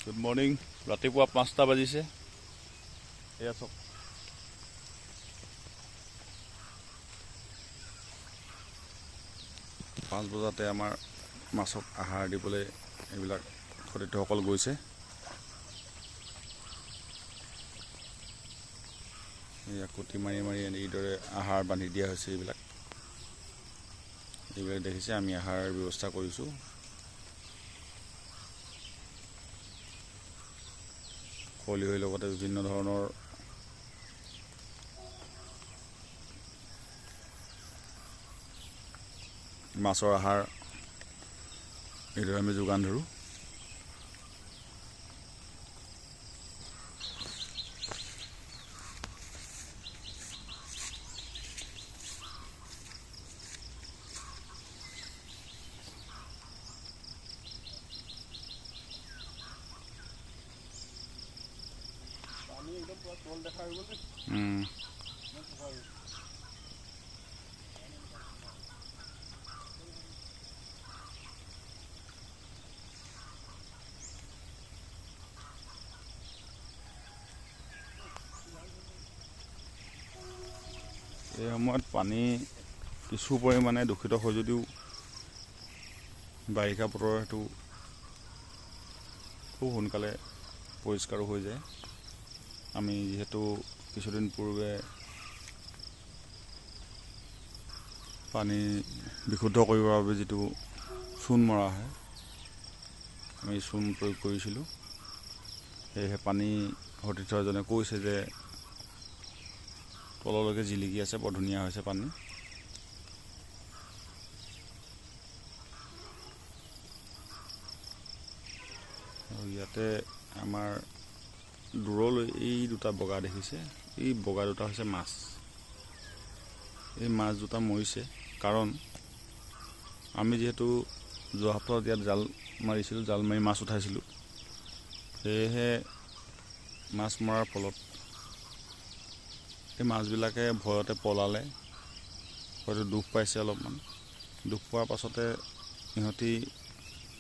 Good morning. ৰাতিপুৱা 5টা বাজিছে। এয়া চাওক, 5 বজাতে আমাৰ মাছক আহাৰ দিবলৈ এইবিলাক সতীৰ্থসকল গৈছে। এয়া কুটি মাৰি মাৰি এইদৰে আহাৰ বান্ধি দিয়া হৈছে। এইবিলাক দেখিছে, আমি আহাৰ ব্যৱস্থা কৰিছোঁ। খলিহৈৰ লগতে বিভিন্ন ধৰণৰ মাছৰ আহাৰ এইদৰে আমি যোগান ধৰোঁ। এই সময়ত পানী কিছু পৰিমাণে দূষিত হয় যদিও বাৰিষা বতৰ সেইটো খুব সোনকালে পৰিষ্কাৰো হৈ যায়। আমি যিহেতু কিছুদিন পূৰ্বে পানী বিশুদ্ধ কৰিবৰ বাবে যিটো চূণ মৰা হয়, আমি চূণ প্ৰয়োগ কৰিছিলোঁ। সেয়েহে পানী সতীৰ্থ এজনে কৈছে যে তললৈকে জিলিকি আছে, বৰ ধুনীয়া হৈছে পানী। আৰু ইয়াতে আমাৰ দূৰলৈ এই দুটা বগা দেখিছে, এই বগা দুটা হৈছে মাছ। এই মাছ দুটা মৰিছে কাৰণ আমি যিহেতু যোৱা সপ্তাহত ইয়াত জাল মাৰিছিলোঁ, জাল মাৰি মাছ উঠাইছিলোঁ। সেয়েহে মাছ মৰাৰ ফলত এই মাছবিলাকে ভয়তে পলালে, হয়তো দুখ পাইছে অলপমান। দুখ পোৱাৰ পাছতে ইহঁতি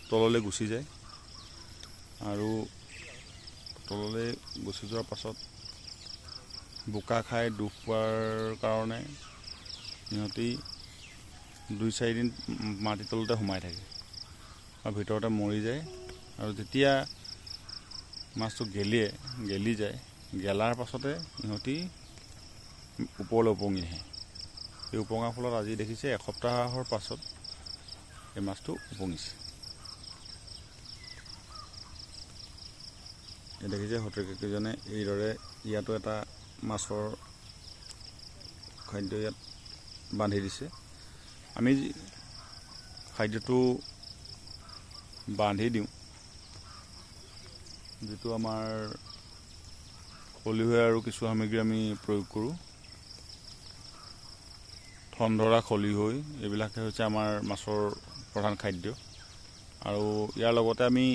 তললৈ গুচি যায় আৰু তললৈ গুচি যোৱাৰ পাছত বোকা খাই দুখ পোৱাৰ কাৰণে সিহঁতি 2-4 দিন মাটিৰ তলতে সোমাই থাকে আৰু ভিতৰতে মৰি যায়। আৰু যেতিয়া মাছটো গেলি যায়, গেলাৰ পাছতে সিহঁতি ওপৰলৈ উপঙি আহে। এই উপঙাৰ ফলত আজি দেখিছে এসপ্তাহৰ পাছত এই মাছটো উপঙিছে। দেখিছে সতীৰ্থকেইজনে এইদৰে ইয়াতো এটা মাছৰ খাদ্য ইয়াত বান্ধি দিছে। আমি খাদ্যটো বান্ধি দিওঁ, যিটো আমাৰ খলিহৈ আৰু কিছু সামগ্ৰী আমি প্ৰয়োগ কৰোঁ। ঠনধৰা, খলিহৈ এইবিলাকে হৈছে আমাৰ মাছৰ প্ৰধান খাদ্য। আৰু ইয়াৰ লগতে আমি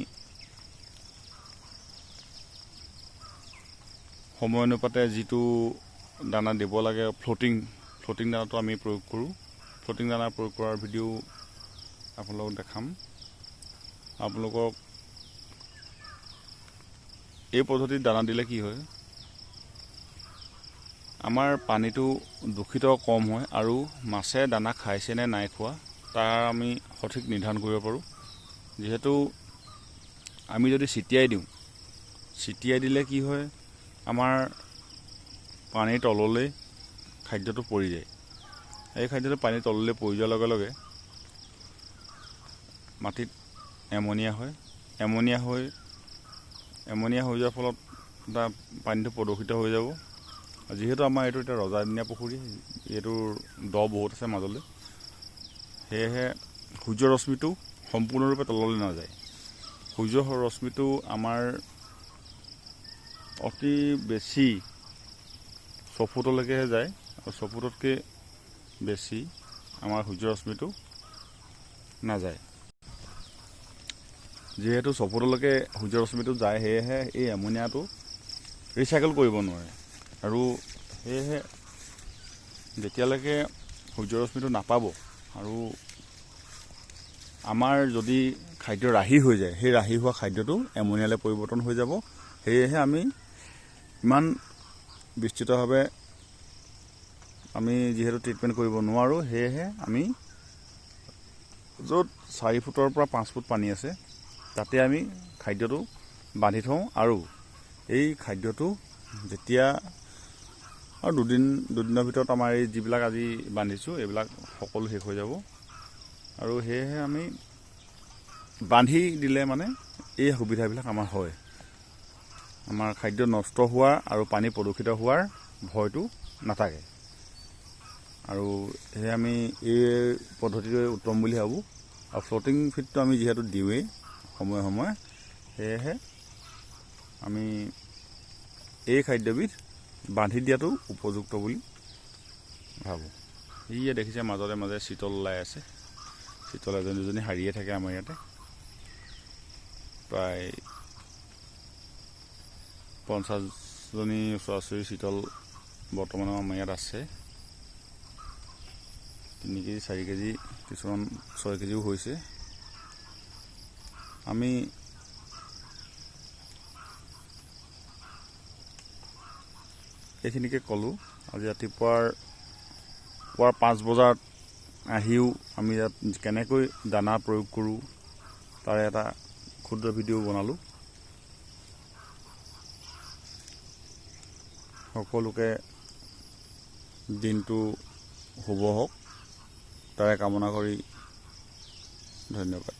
সময় অনুপাতে যিটো দানা দিব লাগে, ফ্ল'টিং দানাটো আমি প্ৰয়োগ কৰোঁ। ফ্ল'টিং দানা প্ৰয়োগ কৰাৰ ভিডিঅ' আপোনালোকক দেখাম। আপোনালোকক এই পদ্ধতিত দানা দিলে কি হয়, আমাৰ পানীটো দূষিত কম হয় আৰু মাছে দানা খাইছে নে নাই খোৱা তাৰ আমি সঠিক নিৰ্ধাৰণ কৰিব পাৰোঁ। যিহেতু আমি যদি ছিটিয়াই দিলে কি হয়, আমাৰ পানীৰ তললৈ খাদ্যটো পৰি যায়। এই খাদ্যটো পানীৰ তললৈ পৰি যোৱাৰ লগে লগে মাটিত এমনিয়া হৈ যোৱাৰ ফলত তাৰ পানীটো প্ৰদূষিত হৈ যাব। যিহেতু আমাৰ এইটো এতিয়া ৰজাদিনীয়া পুখুৰী, এইটোৰ দ বহুত আছে মাজলৈ, সেয়েহে সূৰ্যৰ ৰশ্মিটো সম্পূৰ্ণৰূপে তললৈ নাযায়। সূৰ্যৰ ৰশ্মিটো আমাৰ অতি বেছি 6 ফুটলৈকেহে যায়, আৰু 6 ফুটতকৈ বেছি আমাৰ সূৰ্যৰ ৰশ্মিটো নাযায়। যিহেতু 6 ফুটলৈকে সূৰ্যৰ ৰশ্মিটো যায়, সেয়েহে এই এমনিয়াটো ৰিচাইকেল কৰিব নোৱাৰে। আৰু সেয়েহে যেতিয়ালৈকে সূৰ্যৰ ৰশ্মিটো নাপাব আৰু আমাৰ যদি খাদ্য ৰাহি হৈ যায়, সেই ৰাহি হোৱা খাদ্যটো এমনিয়ালৈ পৰিৱৰ্তন হৈ যাব। সেয়েহে আমি ইমান বিস্তৃতভাৱে আমি যিহেতু ট্ৰিটমেণ্ট কৰিব নোৱাৰোঁ, সেয়েহে আমি য'ত 4 ফুটৰ পৰা 5 ফুট পানী আছে তাতে আমি খাদ্যটো বান্ধি থওঁ, আৰু এই খাদ্যটো যেতিয়া আৰু দুদিনৰ ভিতৰত আমাৰ এই যিবিলাক আজি বান্ধিছোঁ এইবিলাক সকলো শেষ হৈ যাব। আৰু সেয়েহে আমি বান্ধি দিলে মানে এই সুবিধাবিলাক আমাৰ হয়, আমাৰ খাদ্য নষ্ট হোৱা আৰু পানী প্ৰদূষিত হোৱাৰ ভয়টো নাথাকে। আৰু সেয়ে আমি এই পদ্ধতিটোৱে উত্তম বুলি ভাবোঁ। আৰু ফ্ল'টিং ফিডটো আমি যিহেতু দিওঁৱেই সময়ে সময়ে, সেয়েহে আমি এই খাদ্যবিধ বান্ধি দিয়াটো উপযুক্ত বুলি ভাবোঁ। ইয়ে দেখিছে মাজে মাজে চিতল ওলাই আছে, চিতল এজনী দুজনী হাৰিয়ে থাকে আমাৰ ইয়াতে। প্ৰায় 50জনী ওচৰা-ওচৰি চিতল বৰ্তমান আমাৰ ইয়াত আছে। 3 কেজি 4 কেজি কিছুমান 6 কেজিও হৈছে। আমি এইখিনিকে ক'লোঁ। আজি ৰাতিপুৱাৰ 5 বজাত আহিও আমি ইয়াত কেনেকৈ দানা প্ৰয়োগ কৰোঁ তাৰে এটা ক্ষুদ্ৰ ভিডিঅ' বনালোঁ। সকলোকে দিনটো শুভ হওক তাৰে কামনা কৰি ধন্যবাদ।